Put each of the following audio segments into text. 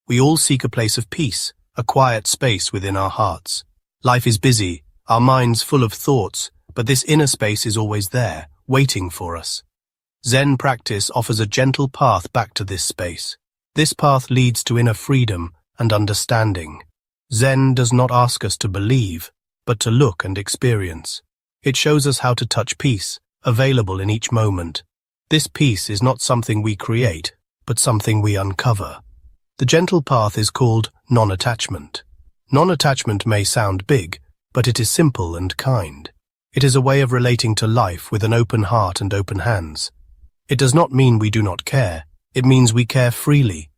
We all seek a place of peace, a quiet space within our hearts. Life is busy, our minds full of thoughts, but this inner space is always there, waiting for us. Zen practice offers a gentle path back to this space. This path leads to inner freedom and understanding. Zen does not ask us to believe, but to look and experience. It shows us how to touch peace, available in each moment. This peace is not something we create, but something we uncover. The gentle path is called non-attachment. Non-attachment may sound big, but it is simple and kind. It is a way of relating to life with an open heart and open hands. It does not mean we do not care, it means we care freely.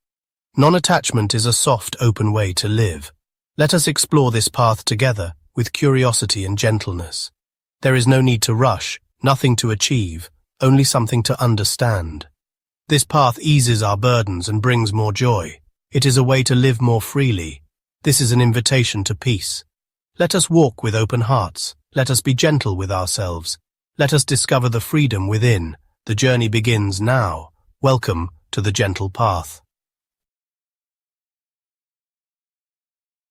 Non-attachment is a soft, open way to live. Let us explore this path together with curiosity and gentleness. There is no need to rush, nothing to achieve, only something to understand. This path eases our burdens and brings more joy. It is a way to live more freely. This is an invitation to peace. Let us walk with open hearts. Let us be gentle with ourselves. Let us discover the freedom within. The journey begins now. Welcome to the gentle path.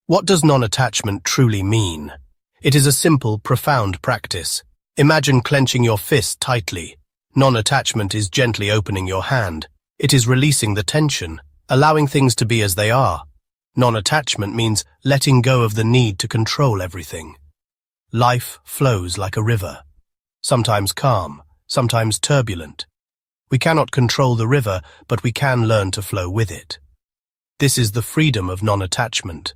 What does non-attachment truly mean? It is a simple, profound practice. Imagine clenching your fist tightly. Non-attachment is gently opening your hand. It is releasing the tension, allowing things to be as they are. Non-attachment means letting go of the need to control everything. Life flows like a river, sometimes calm, sometimes turbulent. We cannot control the river, but we can learn to flow with it. This is the freedom of non-attachment.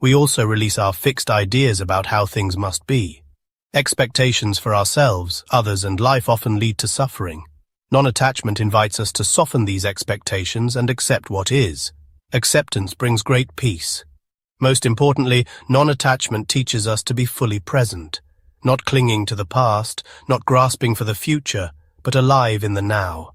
We also release our fixed ideas about how things must be. Expectations for ourselves, others, and life often lead to suffering. Non-attachment invites us to soften these expectations and accept what is. Acceptance brings great peace. Most importantly, non-attachment teaches us to be fully present, not clinging to the past, not grasping for the future, but alive in the now.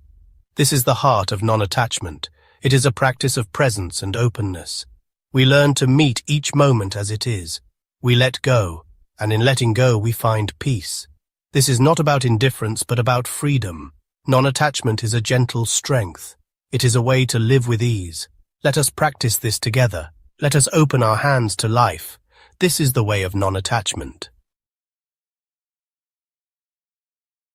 This is the heart of non-attachment. It is a practice of presence and openness. We learn to meet each moment as it is. We let go, and in letting go we find peace. This is not about indifference but about freedom. Non-attachment is a gentle strength. It is a way to live with ease. Let us practice this together. Let us open our hands to life. This is the way of non-attachment.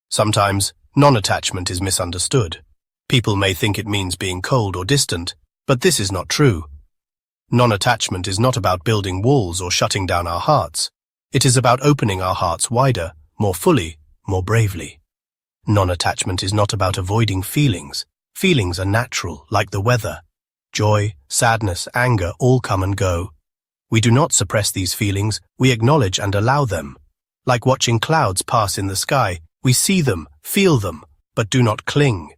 Sometimes, non-attachment is misunderstood. People may think it means being cold or distant, but this is not true. Non-attachment is not about building walls or shutting down our hearts. It is about opening our hearts wider, more fully, more bravely. Non-attachment is not about avoiding feelings. Feelings are natural, like the weather. Joy, sadness, anger all come and go. We do not suppress these feelings, we acknowledge and allow them. Like watching clouds pass in the sky, we see them, feel them, but do not cling.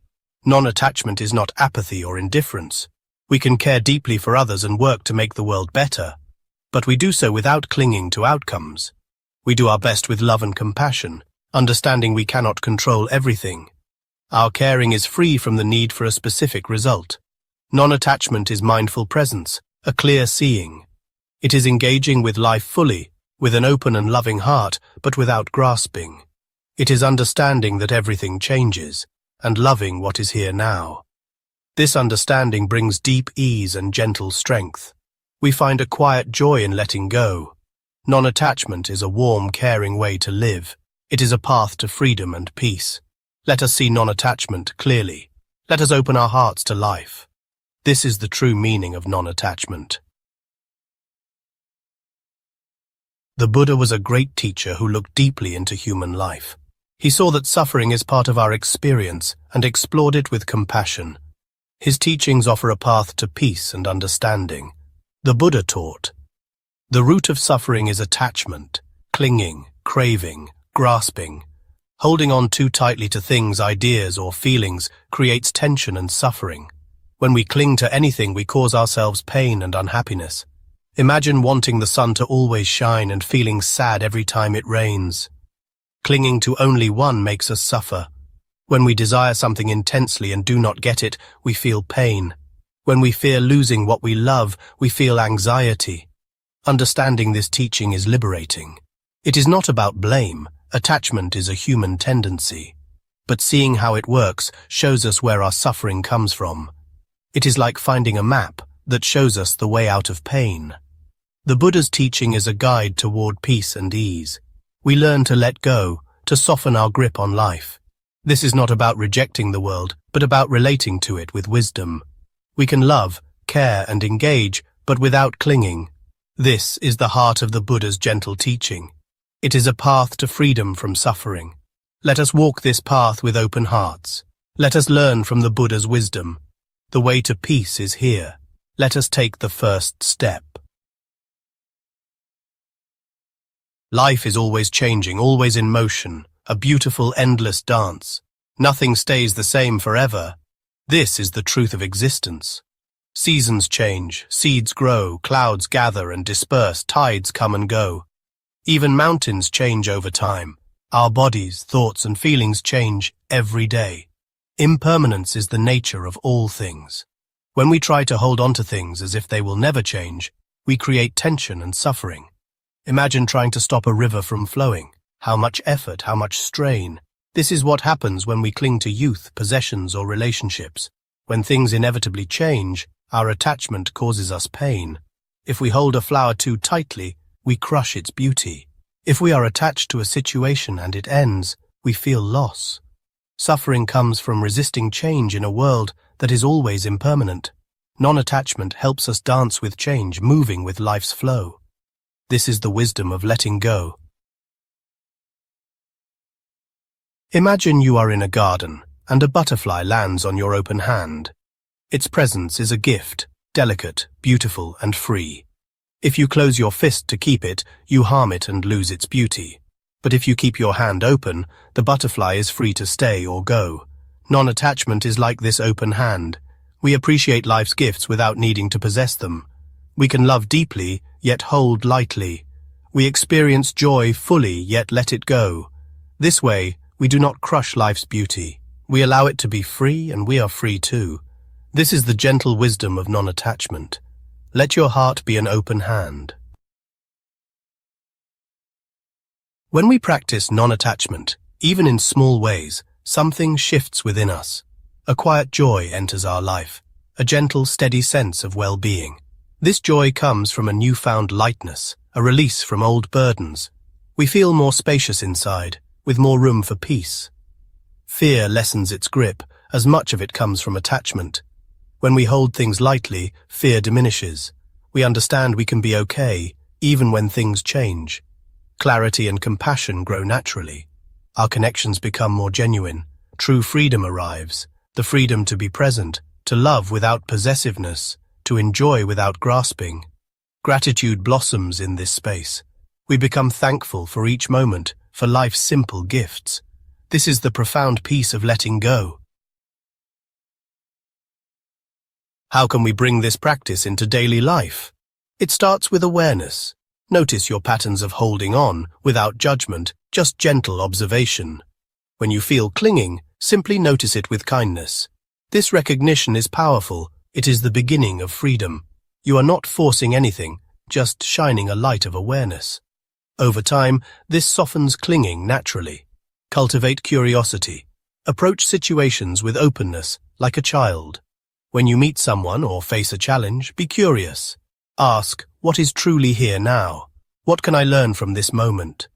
Non-attachment is not apathy or indifference. We can care deeply for others and work to make the world better, but we do so without clinging to outcomes. We do our best with love and compassion, understanding we cannot control everything. Our caring is free from the need for a specific result. Non-attachment is mindful presence, a clear seeing. It is engaging with life fully, with an open and loving heart, but without grasping. It is understanding that everything changes, and loving what is here now. This understanding brings deep ease and gentle strength. We find a quiet joy in letting go. Non-attachment is a warm, caring way to live. It is a path to freedom and peace. Let us see non-attachment clearly. Let us open our hearts to life. This is the true meaning of non-attachment. The Buddha was a great teacher who looked deeply into human life. He saw that suffering is part of our experience and explored it with compassion. His teachings offer a path to peace and understanding. The Buddha taught, the root of suffering is attachment, clinging, craving, grasping. Holding on too tightly to things, ideas, or feelings creates tension and suffering. When we cling to anything, we cause ourselves pain and unhappiness. Imagine wanting the sun to always shine and feeling sad every time it rains. Clinging to only one makes us suffer. When we desire something intensely and do not get it, we feel pain. When we fear losing what we love, we feel anxiety. Understanding this teaching is liberating. It is not about blame. Attachment is a human tendency. But seeing how it works shows us where our suffering comes from. It is like finding a map. that shows us the way out of pain. The Buddha's teaching is a guide toward peace and ease. We learn to let go, to soften our grip on life. This is not about rejecting the world, but about relating to it with wisdom. We can love, care, and engage, but without clinging. This is the heart of the Buddha's gentle teaching. It is a path to freedom from suffering. Let us walk this path with open hearts. Let us learn from the Buddha's wisdom. The way to peace is here. Let us take the first step. Life is always changing, always in motion, a beautiful, endless dance. Nothing stays the same forever. This is the truth of existence. Seasons change, seeds grow, clouds gather and disperse, tides come and go. Even mountains change over time. Our bodies, thoughts, and feelings change every day. Impermanence is the nature of all things. When we try to hold on to things as if they will never change, we create tension and suffering. Imagine trying to stop a river from flowing. How much effort, how much strain. This is what happens when we cling to youth, possessions, or relationships. When things inevitably change, our attachment causes us pain. If we hold a flower too tightly, we crush its beauty. If we are attached to a situation and it ends, we feel loss. Suffering comes from resisting change in a world that is always impermanent. Non-attachment helps us dance with change, moving with life's flow. This is the wisdom of letting go. Imagine you are in a garden, and a butterfly lands on your open hand. Its presence is a gift, delicate, beautiful, and free. If you close your fist to keep it, you harm it and lose its beauty. But if you keep your hand open, the butterfly is free to stay or go. Non-attachment is like this open hand. We appreciate life's gifts without needing to possess them. We can love deeply, yet hold lightly. We experience joy fully, yet let it go. This way, we do not crush life's beauty. We allow it to be free, and we are free too. This is the gentle wisdom of non-attachment. Let your heart be an open hand. When we practice non-attachment, even in small ways, something shifts within us. A quiet joy enters our life, a gentle, steady sense of well-being. This joy comes from a newfound lightness, a release from old burdens. We feel more spacious inside, with more room for peace. Fear lessens its grip, as much of it comes from attachment. When we hold things lightly, fear diminishes. We understand we can be okay, even when things change. Clarity and compassion grow naturally. Our connections become more genuine. True freedom arrives, the freedom to be present, to love without possessiveness, to enjoy without grasping. Gratitude blossoms in this space. We become thankful for each moment, for life's simple gifts. This is the profound peace of letting go. How can we bring this practice into daily life? It starts with awareness. Notice your patterns of holding on, without judgment, just gentle observation. When you feel clinging, simply notice it with kindness. This recognition is powerful. It is the beginning of freedom. You are not forcing anything, just shining a light of awareness. Over time, this softens clinging naturally. Cultivate curiosity. Approach situations with openness, like a child. When you meet someone or face a challenge, be curious. Ask, what is truly here now? What can I learn from this moment?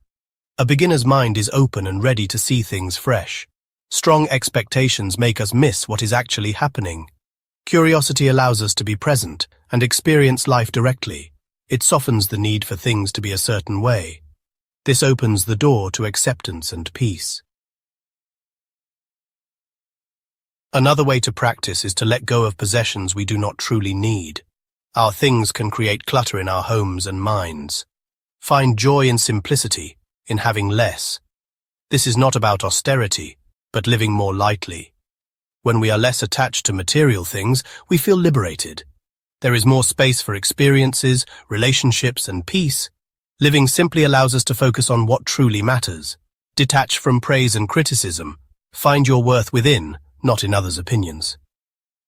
A beginner's mind is open and ready to see things fresh. Strong expectations make us miss what is actually happening. Curiosity allows us to be present and experience life directly. It softens the need for things to be a certain way. This opens the door to acceptance and peace. Another way to practice is to let go of possessions we do not truly need. Our things can create clutter in our homes and minds. Find joy in simplicity, in having less. This is not about austerity, but living more lightly. When we are less attached to material things, we feel liberated. There is more space for experiences, relationships, and peace. Living simply allows us to focus on what truly matters. Detach from praise and criticism. Find your worth within, not in others' opinions.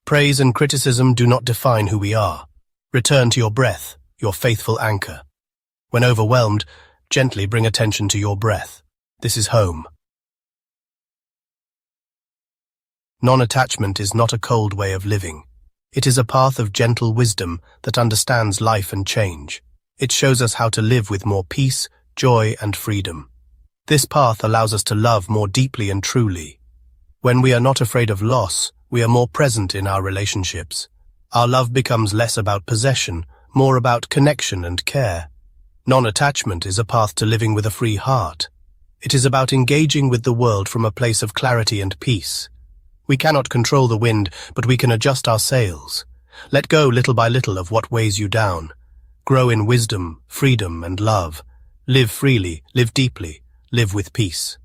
Praise and criticism do not define who we are. Return to your breath, your faithful anchor. When overwhelmed, gently bring attention to your breath. This is home. Non-attachment is not a cold way of living. It is a path of gentle wisdom that understands life and change. It shows us how to live with more peace, joy, and freedom. This path allows us to love more deeply and truly. When we are not afraid of loss, we are more present in our relationships. Our love becomes less about possession, more about connection and care. Non-attachment is a path to living with a free heart. It is about engaging with the world from a place of clarity and peace. We cannot control the wind, but we can adjust our sails. Let go little by little of what weighs you down. Grow in wisdom, freedom, and love. Live freely, live deeply, live with peace.